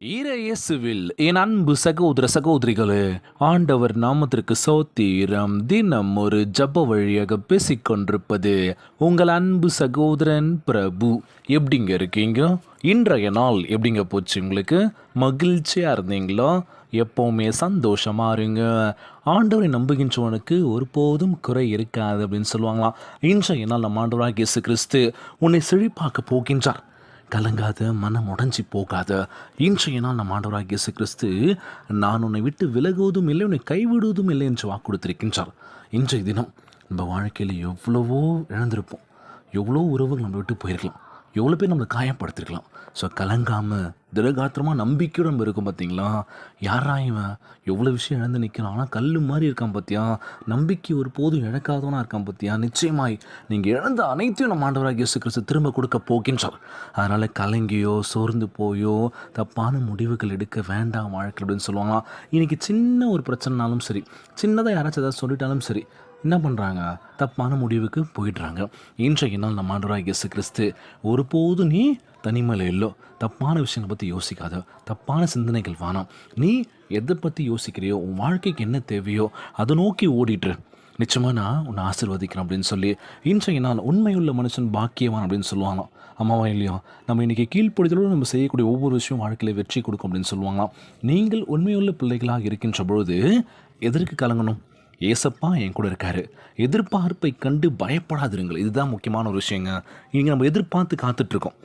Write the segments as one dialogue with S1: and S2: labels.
S1: இயேசுவில் என் அன்பு சகோதர சகோதரிகளே, ஆண்டவர் நாமத்திற்கு சோத்திரம். தினம் ஒரு ஜப வழியாக பேசிக்கொண்டிருப்பது உங்கள் அன்பு சகோதரன் பிரபு. எப்படிங்க இருக்கீங்க? இன்றைய நாள் எப்படிங்க போச்சு உங்களுக்கு? மகிழ்ச்சியாக இருந்தீங்களா? எப்போவுமே சந்தோஷமாக இருங்க. ஆண்டவரை நம்புகின்றவனுக்கு ஒருபோதும் குறை இருக்காது அப்படின்னு சொல்லுவாங்களாம். இன்றைய நாள் நம்ம ஆண்டவராகிய இயேசு கிறிஸ்து உன்னை செழிப்பாக்க போகின்றார். கலங்காத, மனம் உடஞ்சி போகாத. இன்றைய நாள் நம்ம ஆண்டவராகிய இயேசு கிறிஸ்து நான் உன்னை விட்டு விலகுவதும் இல்லை, உன்னை கைவிடுவதும் இல்லை என்று வாக்கு கொடுத்திருக்கின்றார். இன்றைய தினம் நம்ம வாழ்க்கையில் எவ்வளவோ இழந்திருப்போம், எவ்வளோ உறவுகள் நம்ம விட்டு போயிருக்கலாம், எவ்வளோ பேர் நம்மளை காயப்படுத்திருக்கலாம். ஸோ கலங்காமல் திடகாத்திரமாக நம்பிக்கையோடு நம்ம இருக்கும். பார்த்தீங்களா, யாரா இவன் எவ்வளோ விஷயம் இழந்து நிற்கிறான், ஆனால் கல் மாதிரி இருக்கான் பார்த்தியா, நம்பிக்கை ஒரு போதும் இழக்காதவனாக இருக்கான் பார்த்தியா. நிச்சயமாய் நீங்கள் இழந்த அனைத்தையும் நம்ம ஆண்டவராகிய இயேசு கிறிஸ்து திரும்ப கொடுக்க போகின்றார். அதனால் கலங்கியோ சோர்ந்து போயோ தப்பான முடிவுகள் எடுக்க வேண்டாம் வாழ்க்கை அப்படின்னு சொல்லுவாங்களாம். இன்றைக்கி சின்ன ஒரு பிரச்சனைனாலும் சரி, சின்னதாக யாராச்சும் ஏதாவது சொல்லிட்டாலும் சரி, என்ன பண்ணுறாங்க? தப்பான முடிவுக்கு போயிடுறாங்க. இன்றைய நாள் நம்ம ஆண்டவராகிய இயேசு கிறிஸ்து ஒருபோதும் நீ தனிமையில் இல்லை, தப்பான விஷயங்களை பற்றி யோசிக்காத, தப்பான சிந்தனைகள் வேணாம். நீ எதை பற்றி யோசிக்கிறியோ, உன் வாழ்க்கைக்கு என்ன தேவையோ அதை நோக்கி ஓடிட்டு நிச்சயமாக நான் உன்னை ஆசீர்வதிக்கிறேன் அப்படின்னு சொல்லி இன்றைய நாள் உண்மையுள்ள மனுஷன் பாக்கியவான் அப்படின்னு சொல்லுவாங்களாம். அம்மாவா இல்லையோ, நம்ம இன்றைக்கி கீழ்ப்படுதலோடு நம்ம செய்யக்கூடிய ஒவ்வொரு விஷயம் வாழ்க்கையில் வெற்றி கொடுக்கும் அப்படின்னு சொல்லுவாங்களாம். நீங்கள் உண்மையுள்ள பிள்ளைகளாக இருக்கின்ற பொழுது எதற்கு கலங்கணும்? ஏசப்பா என் கூட இருக்காரு. எதிர்பார்ப்பை கண்டு பயப்படாதிருங்கள். இதுதான் முக்கியமான ஒரு விஷயங்க. இங்கே நம்ம எதிர்பார்த்து காத்துட்ருக்கோம்.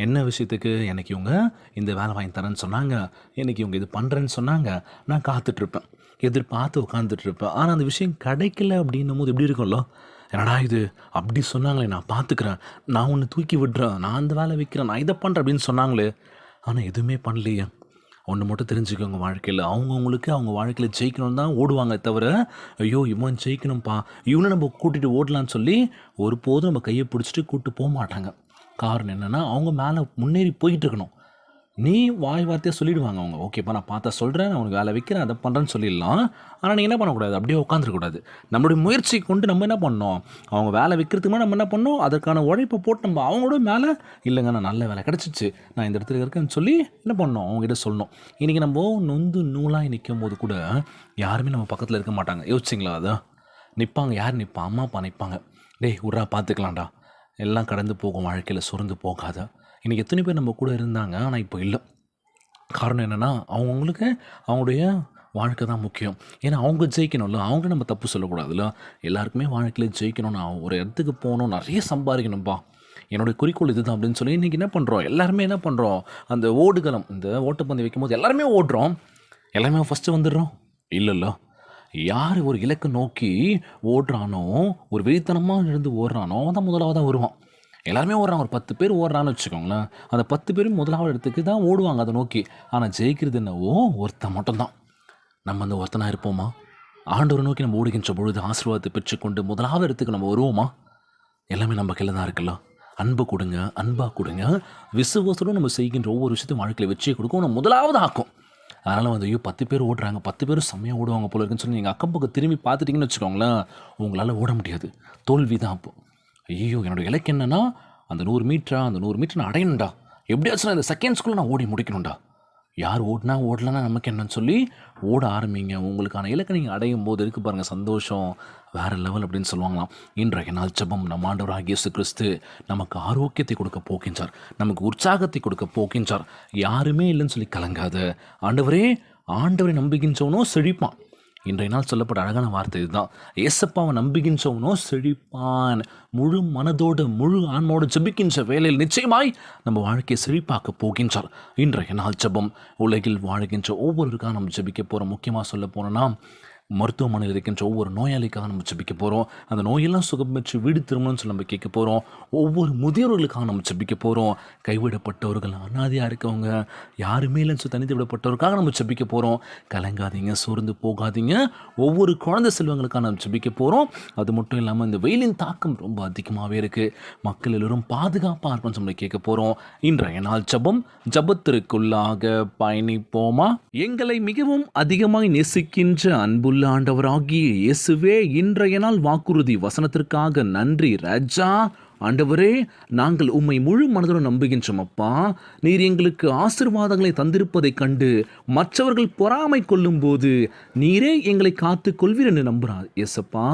S1: என்ன விஷயத்துக்கு? எனக்கு இவங்க இந்த வேலை வாங்கி தரேன்னு சொன்னாங்க, எனக்கு இவங்க இது பண்ணுறேன்னு சொன்னாங்க, நான் காத்துட்ருப்பேன், எதிர்பார்த்து உட்காந்துட்ருப்பேன். ஆனால் அந்த விஷயம் கிடைக்கல அப்படின்னும் போது எப்படி இருக்கும்ல, என்னடா இது அப்படி சொன்னாங்களே, நான் பார்த்துக்கிறேன், நான் ஒன்று தூக்கி விடுறேன், நான் அந்த வேலை வைக்கிறேன், நான் இதை பண்ணுறேன் அப்படின்னு சொன்னாங்களே, ஆனால் எதுவுமே பண்ணலையே. ஒன்று மட்டும் தெரிஞ்சுக்கோங்க, வாழ்க்கையில் அவங்கவுங்களுக்கு அவங்க வாழ்க்கையில் ஜெயிக்கணும்னு தான் ஓடுவாங்க தவிர, ஐயோ இவன் ஜெயிக்கணும்ப்பா, இவனை நம்ம கூட்டிகிட்டு ஓடலான்னு சொல்லி ஒருபோதும் நம்ம கையை பிடிச்சிட்டு கூப்பிட்டு போக மாட்டாங்க. காரணம் என்னென்னா, அவங்க மேலே முன்னேறி போயிட்டு இருக்கணும். நீ வாய் வார்த்தையாக சொல்லிவிடுவாங்க அவங்க, ஓகேப்பா நான் பார்த்தா சொல்கிறேன், நான் உனக்கு வேலை வைக்கிறேன், அதை பண்ணுறேன்னு சொல்லிடலாம். ஆனால் நீங்கள் என்ன பண்ணக்கூடாது, அப்படியே உட்காந்துருக்கூடாது. நம்மளுடைய முயற்சி கொண்டு நம்ம என்ன பண்ணோம், அவங்க வேலை வைக்கிறதுக்கு நம்ம என்ன பண்ணோம், அதற்கான உழைப்பை போட்டு நம்ம அவங்களோட மேலே, இல்லைங்க நான் நல்ல வேலை கிடச்சிச்சு, நான் இந்த இடத்துல இருக்கேன்னு சொல்லி என்ன பண்ணோம், அவங்ககிட்ட சொல்லணும். இன்றைக்கி நம்ம நொந்து நூலாக நிற்கும் போது கூட யாருமே நம்ம பக்கத்தில் இருக்க மாட்டாங்க. யோசிச்சிங்களா? அதை நிற்பாங்க. யார் நிற்பா? அம்மா அப்பா நிற்பாங்க. டேய் உர்ரா பார்த்துக்கலாம்டா, எல்லாம் கடந்து போகும், வாழ்க்கையில் சுரந்து போகாத. இன்றைக்கி எத்தனை பேர் நம்ம கூட இருந்தாங்க, ஆனால் இப்போ இல்லை. காரணம் என்னென்னா, அவங்கவுங்களுக்கு அவங்களுடைய வாழ்க்கை தான் முக்கியம். ஏன்னா அவங்க ஜெயிக்கணும்ல, அவங்க நம்ம தப்பு சொல்லக்கூடாதுல்ல. எல்லாருக்குமே வாழ்க்கையில் ஜெயிக்கணும், நான் ஒரு இடத்துக்கு போகணும், நிறைய சம்பாதிக்கணும்ப்பா, என்னுடைய குறிக்கோள் இது தான் அப்படின்னு சொல்லி இன்றைக்கி என்ன பண்ணுறோம், எல்லாருமே என்ன பண்ணுறோம், அந்த ஓடுகளம், இந்த ஓட்டப்பந்தயம் வைக்கும்போது எல்லாருமே ஓடுறோம், எல்லாருமே ஃபஸ்ட்டு வந்துடுறோம். இல்லைல்ல, யார் ஒரு இலக்கை நோக்கி ஓடுறானோ, ஒரு வெறித்தனமாக இருந்து ஓடுறானோ, அவன் தான் முதலாவதாக வருவான். எல்லாருமே ஓடுறாங்க, ஒரு 10 பேர் ஓடுறான்னு வச்சுக்கோங்களேன், அந்த 10 பேரும் முதலாவது இடத்துக்கு தான் ஓடுவாங்க அதை நோக்கி. ஆனால் ஜெயிக்கிறது என்னவோ ஒருத்தன் மட்டும்தான். நம்ம அந்த ஒருத்தனாக இருப்போமா? ஆண்டவரை நோக்கி நம்ம ஓடுகின்ற பொழுது ஆசீர்வாதத்தை பெற்றுக்கொண்டு முதலாவது இடத்துக்கு நம்ம வருவோமா? எல்லாமே நம்ம கையில் தான் இருக்குல்ல. அன்பு கொடுங்க, அன்பாக கொடுங்க, விசுவாசத்தோடு நம்ம செய்கின்ற ஒவ்வொரு விஷயத்தையும் வாழ்க்கையில் வெற்றியை கொடுக்கும், நம்ம முதலாவது ஆக்கும். அதனால் வந்து ஐயோ 10 பேர் ஓடுறாங்க, 10 பேரும் செம்மையாக ஓடுவாங்க போல இருக்குன்னு சொல்லி நீங்கள் அக்கம் பக்கம் திரும்பி பார்த்துட்டிங்கன்னு வச்சுக்கோங்களேன், உங்களால் ஓட முடியாது, தோல்வி தான். அப்போ ஐயோ என்னோடய இலக்கு என்னென்னா, அந்த 100 மீட்டரா, அந்த 100 மீட்டர் நான் அடையணும்டா, எப்படியாச்சும் இந்த செகண்ட்ஸ்குள்ளே நான் ஓடி முடிக்கணும்டா. யார் ஓடினா ஓடலன்னா நமக்கு என்னன்னு சொல்லி ஓட ஆரம்பிங்க. உங்களுக்கான இலக்கை நீங்கள் அடையும் போது இருக்குது பாருங்கள், சந்தோஷம் வேறு லெவல் அப்படின்னு சொல்லுவாங்களாம். இன்றைய நாள் ஜெபம், நம்ம ஆண்டவராகிய இயேசு கிறிஸ்து நமக்கு ஆரோக்கியத்தை கொடுக்க போகின்றார், நமக்கு உற்சாகத்தை கொடுக்க போகின்றார். யாருமே இல்லைன்னு சொல்லி கலங்காத. ஆண்டவரை நம்புகின்றவனோ செழிப்பான். இன்றைய நாள் சொல்லப்பட்ட அழகான வார்த்தை இதுதான். ஏசப்பாவை நம்புகின்றவனோ செழிப்பான். முழு மனதோடு முழு ஆன்மோடு ஜெபிக்கின்ற வேலையில் நிச்சயமாய் நம்ம வாழ்க்கையை செழிப்பாக்க போகின்றார். இன்றைய நாள் ஜெபம், உலகில் வாழ்கின்ற ஒவ்வொருக்காக நம்ம ஜெபிக்க போகிறோம். முக்கியமாக சொல்ல போனோன்னா, மருத்துவமனையில் இருக்கின்ற ஒவ்வொரு நோயாளிக்காக நம்ம ஜெபிக்க போகிறோம். அந்த நோயெல்லாம் சுகம் பெற்று வீடு திரும்பணும்னு சொல்லி நம்ம கேட்க போகிறோம். ஒவ்வொரு முதியோர்களுக்காக நம்ம ஜெபிக்க போகிறோம். கைவிடப்பட்டவர்கள், அனாதையாக இருக்கவங்க, யாருமே இல்லைன்னு சொல்லி தனித்து விடப்பட்டவருக்காக நம்ம ஜெபிக்க போகிறோம். கலங்காதீங்க, சோர்ந்து போகாதீங்க. ஒவ்வொரு குழந்தை செல்வங்களுக்காக நம்ம ஜெபிக்க போகிறோம். அது மட்டும் இல்லாமல் இந்த வெயிலின் தாக்கம் ரொம்ப அதிகமாகவே இருக்குது, மக்கள் எல்லோரும் பாதுகாப்பாக இருக்கும்னு சொல்லி கேட்க போகிறோம். இன்றைய நாள் ஜெபம், ஜெபத்திற்குள்ளாக பயணிப்போமா? எங்களை மிகவும் அதிகமாக நேசிக்கின்ற அன்புள்ள ஆண்டவராகிய இயேசுவே, இன்றைய நாள் வாக்குறுதி வசனத்திற்காக நன்றி ராஜா. ஆண்டவரே, நாங்கள் உம்மை முழு மனதுடன் நம்புகின்றோம் அப்பா. நீர் எங்களுக்கு ஆசீர்வாதங்களை தந்திருப்பதைக் கண்டு மற்றவர்கள் பொறாமை கொள்ளும்போது நீரே எங்களை காத்து கொள்வீர் என்று நம்புகிறார் இயேசப்பா.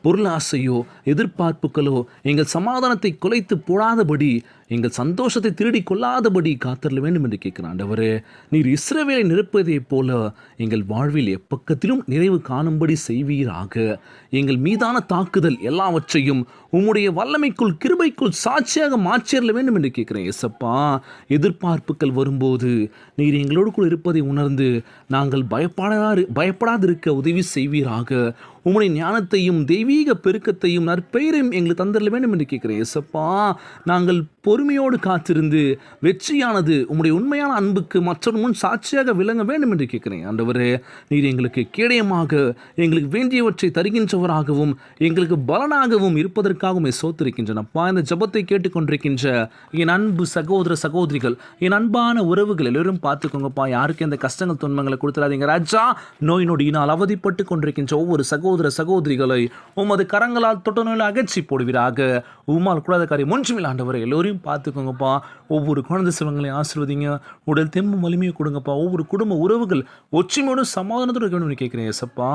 S1: பொருளாசையோ எதிர்பார்ப்புகளோ எங்கள் சமாதானத்தை குலைத்து போடாதபடி, எங்கள் சந்தோஷத்தை திருடி கொள்ளாதபடி காத்தரல வேண்டும் என்று கேட்கிறான். ஆண்டவரே, நீர் இஸ்ரவேலை நிரப்புவதைப் போல எங்கள் வாழ்வில் எப்பக்கத்திலும் நிறைவு காணும்படி செய்வீராக. எங்கள் மீதான தாக்குதல் எல்லாவற்றையும் உம்முடைய வல்லமைக்குள் கிருபைக்குள் சாட்சியாக மாற்றியறல வேண்டும் என்று கேட்கிறேன் இயேசப்பா. எதிர்பார்ப்புகள் வரும்போது நீர் எங்களோடு கூட இருப்பதை உணர்ந்து நாங்கள் பயப்படாதிருக்க உதவி செய்வீராக. உம்முடைய ஞானத்தையும் தெய்வீக பெருக்கத்தையும் நற்பெயரையும் எங்களுக்கு தந்தரல வேண்டும் என்று கேட்கிறேன் இயேசப்பா. நாங்கள் பொறுமையோடு காத்திருந்து வெற்றியானது உம்முடைய உண்மையான அன்புக்கு மற்றொரு முன் சாட்சியாக விளங்க வேண்டும் என்று கேட்கிறேன். ஆண்டவரே, நீர் எங்களுக்கு கேடயமாக எங்களுக்கு வேண்டியவற்றை தருகின்றவராகவும் எங்களுக்கு பலனாகவும் இருப்பதற்காகவும் சோத்திருக்கின்றனப்பா. இந்த ஜபத்தை கேட்டுக்கொண்டிருக்கின்ற என் அன்பு சகோதர சகோதரிகள், என் அன்பான உறவுகள் எல்லோரும் பார்த்துக்கோங்கப்பா. யாருக்கு எந்த கஷ்டங்கள் துன்பங்களை கொடுத்துடாதீங்க ராஜா. நோய் நொடியினால் அவதிப்பட்டு கொண்டிருக்கின்ற ஒவ்வொரு சகோதர சகோதரிகளை உமது கரங்களால் தொட்ட நோயில் அகற்றி போடுவீராக. உம்மால் கூடாத காரியம் ஒன்றுமில்லை ஆண்டவரை. எல்லோரையும் பார்த்துக்கோங்கப்பா. ஒவ்வொரு குழந்தை செல்வங்களையும் ஆசீர்வதிங்க. உடல் தெம்பும் வலிமையை கொடுங்கப்பா. ஒவ்வொரு குடும்ப உறவுகள் ஒற்றுமையோடு சமாதானத்தோடு இருக்கணும்னு கேட்குறேன் ஏசப்பா.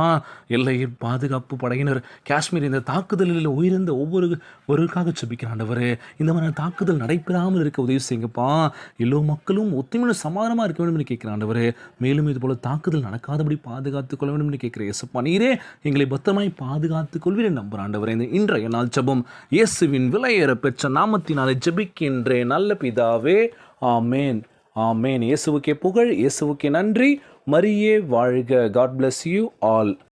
S1: எல்லையில் பாதுகாப்பு படையினர் காஷ்மீர் இந்த தாக்குதலில் உயிரிழந்த ஒவ்வொருவருக்காக ஜெபிக்கிறேன் ஆண்டவரே. இந்த மாதிரி தாக்குதல் நடைபெறாமல் இருக்க உதவி செய்யுங்கப்பா. எல்லோ மக்களும் ஒத்துமையோடு சமாதானமாக இருக்க வேண்டும் என்று கேட்கிறேன் ஆண்டவரே. மேலும் இது போல தாக்குதல் நடக்காதபடி பாதுகாத்துக் கொள்ள வேண்டும் என்று கேட்கிறேன் ஏசப்பா. நீரே எங்களை பத்திரமாய் பாதுகாத்துக் கொள்வீர் நம்புகிறேன் ஆண்டவரே. இந்த இன்றைய நாள் ஜெபம் இயேசுவின் விலையேற பெற்ற நாமத்தினாலே ஜெபிக்கின்றேன் நல்ல பிதாவே. ஆமேன், ஆமேன். இயேசுவுக்கே புகழ், இயேசுவுக்கே நன்றி. மரியே வாழ்க. God bless you all.